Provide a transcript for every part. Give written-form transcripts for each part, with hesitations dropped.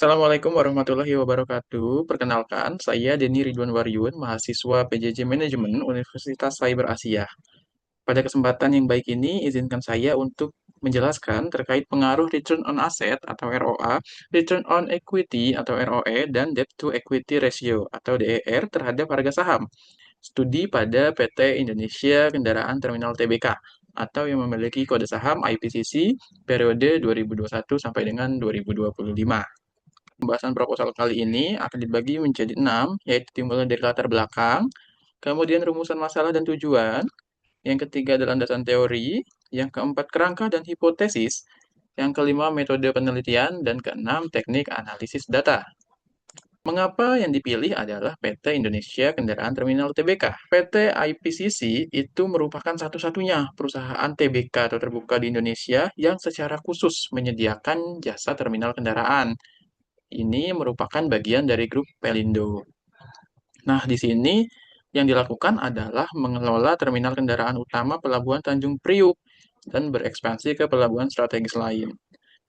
Assalamualaikum warahmatullahi wabarakatuh. Perkenalkan, saya Denny Ridwan Waryun, mahasiswa PJJ Manajemen Universitas Cyber Asia. Pada kesempatan yang baik ini, izinkan saya untuk menjelaskan terkait pengaruh Return on Asset atau ROA, Return on Equity atau ROE, dan Debt to Equity Ratio atau DER terhadap harga saham. Studi pada PT Indonesia Kendaraan Terminal Tbk atau yang memiliki kode saham IPCC periode 2021 sampai dengan 2025. Pembahasan proposal kali ini akan dibagi menjadi 6, yaitu dimulai dari latar belakang, kemudian rumusan masalah dan tujuan, yang ketiga adalah landasan teori, yang keempat kerangka dan hipotesis, yang kelima metode penelitian, dan keenam teknik analisis data. Mengapa yang dipilih adalah PT Indonesia Kendaraan Terminal Tbk? PT IPCC itu merupakan satu-satunya perusahaan Tbk atau terbuka di Indonesia yang secara khusus menyediakan jasa terminal kendaraan. Ini merupakan bagian dari grup Pelindo. Nah, di sini yang dilakukan adalah mengelola terminal kendaraan utama Pelabuhan Tanjung Priuk dan berekspansi ke pelabuhan strategis lain.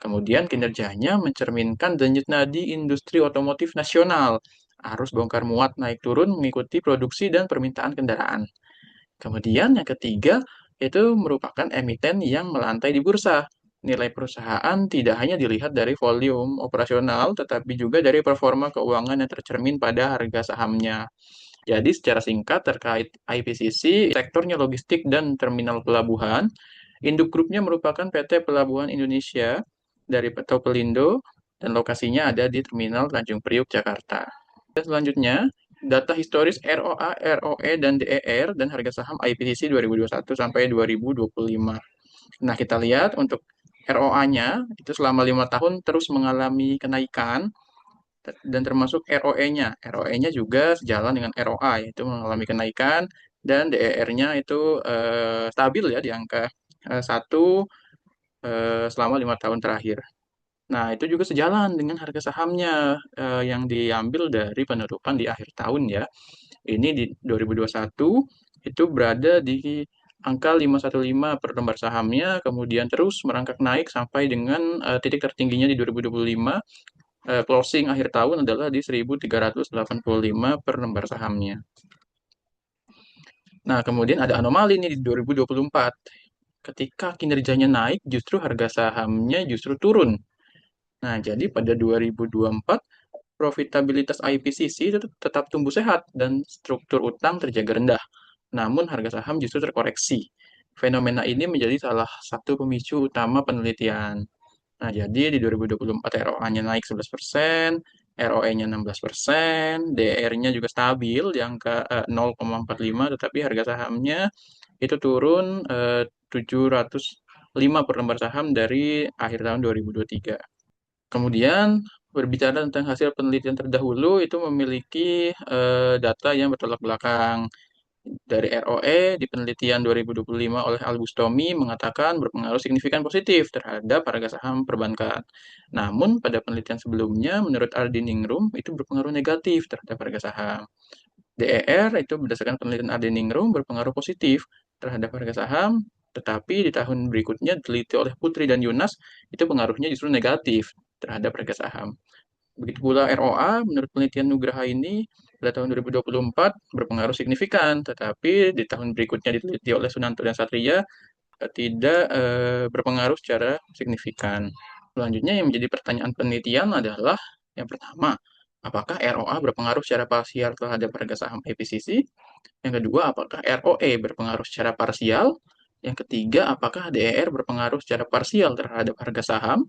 Kemudian kinerjanya mencerminkan denyut nadi industri otomotif nasional. Arus bongkar muat naik turun mengikuti produksi dan permintaan kendaraan. Kemudian yang ketiga, itu merupakan emiten yang melantai di bursa. Nilai perusahaan tidak hanya dilihat dari volume operasional, tetapi juga dari performa keuangan yang tercermin pada harga sahamnya. Jadi secara singkat terkait IPCC, sektornya logistik dan terminal pelabuhan, induk grupnya merupakan PT Pelabuhan Indonesia dari atau Pelindo, dan lokasinya ada di Terminal Tanjung Priuk, Jakarta. Dan selanjutnya, data historis ROA, ROE, dan DER dan harga saham IPCC 2021 sampai 2025. Nah, kita lihat untuk ROA-nya itu selama 5 tahun terus mengalami kenaikan dan termasuk ROE-nya. ROE-nya juga sejalan dengan ROA, yaitu mengalami kenaikan dan DER-nya itu stabil ya di angka 1 selama 5 tahun terakhir. Nah, itu juga sejalan dengan harga sahamnya yang diambil dari penutupan di akhir tahun ya. Ini di 2021 itu berada di angka 515 per lembar sahamnya, kemudian terus merangkak naik sampai dengan titik tertingginya di 2025, closing akhir tahun adalah di 1.385 per lembar sahamnya. Nah, kemudian ada anomali nih di 2024. Ketika kinerjanya naik, justru harga sahamnya justru turun. Nah, jadi pada 2024, profitabilitas IPCC itu tetap tumbuh sehat dan struktur utang terjaga rendah. Namun harga saham justru terkoreksi. Fenomena ini menjadi salah satu pemicu utama penelitian. Nah, jadi di 2024 ROA-nya naik 11%, ROE-nya 16%, DR-nya juga stabil di angka 0,45, tetapi harga sahamnya itu turun 705 per lembar saham dari akhir tahun 2023. Kemudian berbicara tentang hasil penelitian terdahulu itu memiliki data yang bertolak belakang. Dari ROE di penelitian 2025 oleh Al-Bustami mengatakan berpengaruh signifikan positif terhadap harga saham perbankan. Namun pada penelitian sebelumnya menurut Ardi Ningrum itu berpengaruh negatif terhadap harga saham. DER itu berdasarkan penelitian Ardi Ningrum berpengaruh positif terhadap harga saham, tetapi di tahun berikutnya diteliti oleh Putri dan Yunas itu pengaruhnya justru negatif terhadap harga saham. Begitu pula ROA, menurut penelitian Nugraha ini, pada tahun 2024 berpengaruh signifikan, tetapi di tahun berikutnya diteliti oleh Sunanto dan Satria tidak berpengaruh secara signifikan. Selanjutnya yang menjadi pertanyaan penelitian adalah yang pertama, apakah ROA berpengaruh secara parsial terhadap harga saham IPCC? Yang kedua, apakah ROE berpengaruh secara parsial? Yang ketiga, apakah DER berpengaruh secara parsial terhadap harga saham?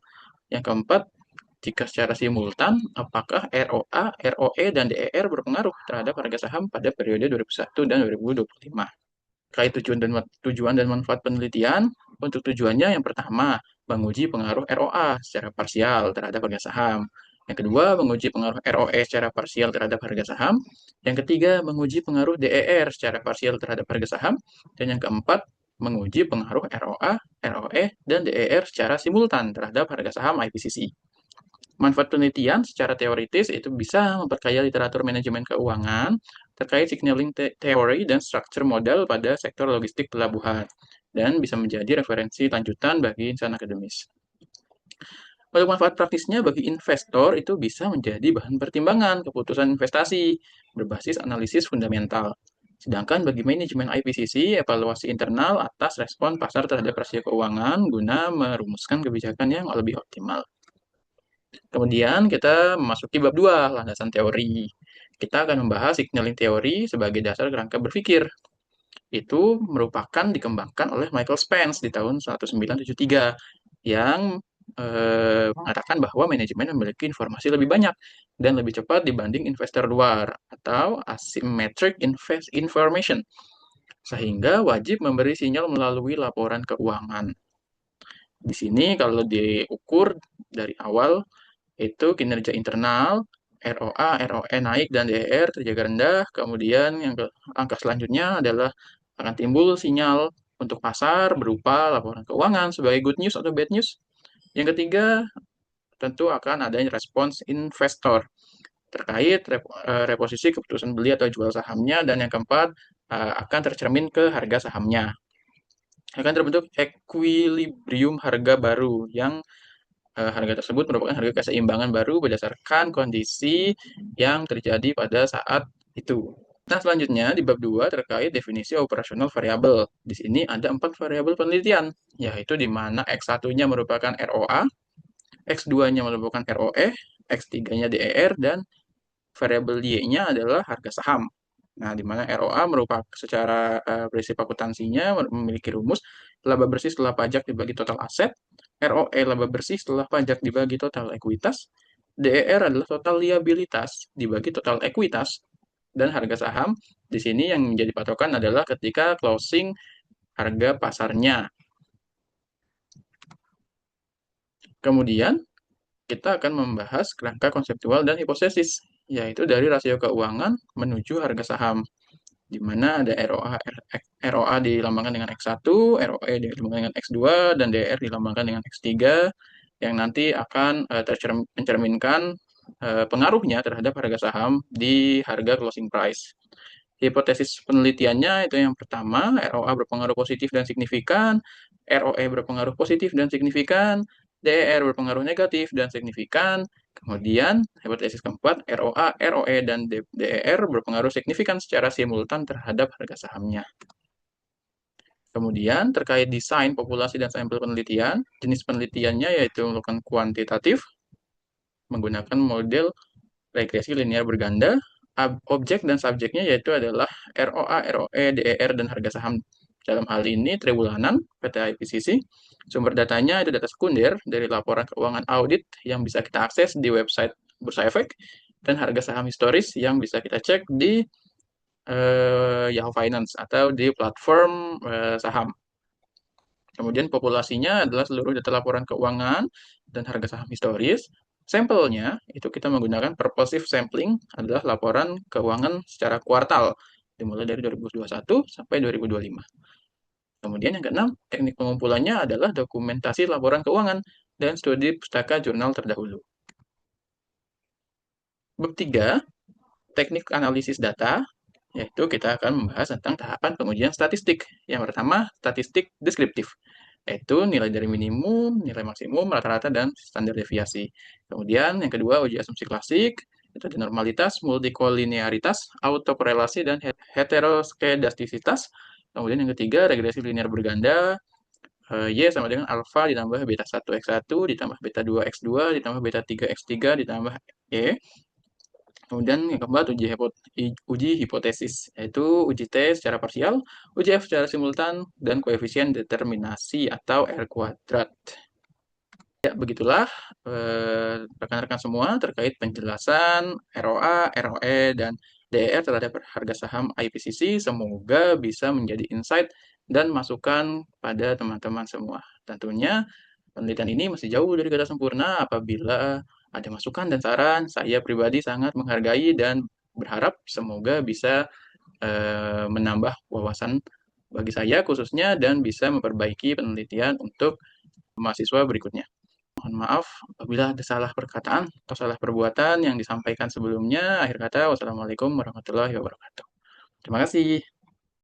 Yang keempat, jika secara simultan, apakah ROA, ROE, dan DER berpengaruh terhadap harga saham pada periode 2001 dan 2025? Terkait tujuan dan manfaat penelitian, untuk tujuannya yang pertama, menguji pengaruh ROA secara parsial terhadap harga saham. Yang kedua, menguji pengaruh ROE secara parsial terhadap harga saham. Yang ketiga, menguji pengaruh DER secara parsial terhadap harga saham. Dan yang keempat, menguji pengaruh ROA, ROE, dan DER secara simultan terhadap harga saham IPCC. Manfaat penelitian secara teoritis itu bisa memperkaya literatur manajemen keuangan terkait signaling teori dan struktur modal pada sektor logistik pelabuhan, dan bisa menjadi referensi lanjutan bagi insan akademis. Untuk manfaat praktisnya bagi investor itu bisa menjadi bahan pertimbangan keputusan investasi berbasis analisis fundamental. Sedangkan bagi manajemen IPCC, evaluasi internal atas respon pasar terhadap rasio keuangan guna merumuskan kebijakan yang lebih optimal. Kemudian kita memasuki bab 2, landasan teori. Kita akan membahas signaling teori sebagai dasar kerangka berpikir. Itu merupakan dikembangkan oleh Michael Spence di tahun 1973 yang mengatakan bahwa manajemen memiliki informasi lebih banyak dan lebih cepat dibanding investor luar atau asymmetric information sehingga wajib memberi sinyal melalui laporan keuangan. Di sini kalau diukur dari awal itu kinerja internal, ROA, ROE naik dan DER terjaga rendah. Kemudian yang angka selanjutnya adalah akan timbul sinyal untuk pasar berupa laporan keuangan sebagai good news atau bad news. Yang ketiga, tentu akan adanya respons investor terkait reposisi keputusan beli atau jual sahamnya. Dan yang keempat, akan tercermin ke harga sahamnya. Akan terbentuk equilibrium harga baru yang harga tersebut merupakan harga keseimbangan baru berdasarkan kondisi yang terjadi pada saat itu. Nah, selanjutnya di bab 2 terkait definisi operasional variabel. Di sini ada 4 variabel penelitian, yaitu di mana X1-nya merupakan ROA, X2-nya merupakan ROE, X3-nya DER, dan variabel Y-nya adalah harga saham. Nah, di mana ROA merupakan secara prinsip akuntansinya memiliki rumus laba bersih setelah pajak dibagi total aset, ROE laba bersih setelah pajak dibagi total ekuitas, DER adalah total liabilitas dibagi total ekuitas, dan harga saham di sini yang menjadi patokan adalah ketika closing harga pasarnya. Kemudian kita akan membahas kerangka konseptual dan hipotesis, yaitu dari rasio keuangan menuju harga saham, di mana ada ROA dilambangkan dengan X1, ROE dilambangkan dengan X2, dan DR dilambangkan dengan X3, yang nanti akan mencerminkan pengaruhnya terhadap harga saham di harga closing price. Hipotesis penelitiannya itu yang pertama, ROA berpengaruh positif dan signifikan, ROE berpengaruh positif dan signifikan, DER berpengaruh negatif dan signifikan. Kemudian, hipotesis keempat, ROA, ROE, dan DER berpengaruh signifikan secara simultan terhadap harga sahamnya. Kemudian, terkait desain populasi dan sampel penelitian, jenis penelitiannya yaitu melakukan kuantitatif, menggunakan model regresi linear berganda. Objek dan subjeknya yaitu adalah ROA, ROE, DER, dan harga saham. Dalam hal ini triwulanan PT IPCC. Sumber datanya itu data sekunder dari laporan keuangan audit yang bisa kita akses di website Bursa Efek, dan harga saham historis yang bisa kita cek di Yahoo Finance atau di platform saham. Kemudian populasinya adalah seluruh data laporan keuangan dan harga saham historis. Sampelnya itu kita menggunakan purposive sampling, adalah laporan keuangan secara kuartal dimulai dari 2021 sampai 2025. Kemudian yang keenam, teknik pengumpulannya adalah dokumentasi laporan keuangan dan studi pustaka jurnal terdahulu. Bab 3, teknik analisis data, yaitu kita akan membahas tentang tahapan pengujian statistik. Yang pertama, statistik deskriptif, yaitu nilai dari minimum, nilai maksimum, rata-rata, dan standar deviasi. Kemudian yang kedua, uji asumsi klasik, itu ada normalitas, multikolinearitas, autokorelasi, dan heteroskedastisitas. Kemudian yang ketiga, regresi linear berganda, Y sama dengan alfa ditambah beta 1 X1 ditambah beta 2 X2 ditambah beta 3 X3 ditambah Y. Kemudian yang keempat, uji hipotesis, yaitu uji T secara parsial, uji F secara simultan, dan koefisien determinasi atau R kuadrat. Ya, begitulah rekan-rekan semua terkait penjelasan ROA, ROE, dan DER terhadap harga saham IPCC. Semoga bisa menjadi insight dan masukan pada teman-teman semua. Tentunya penelitian ini masih jauh dari kata sempurna. Apabila ada masukan dan saran, saya pribadi sangat menghargai dan berharap semoga bisa menambah wawasan bagi saya khususnya dan bisa memperbaiki penelitian untuk mahasiswa berikutnya. Mohon maaf apabila ada salah perkataan atau salah perbuatan yang disampaikan sebelumnya. Akhir kata, wassalamualaikum warahmatullahi wabarakatuh. Terima kasih.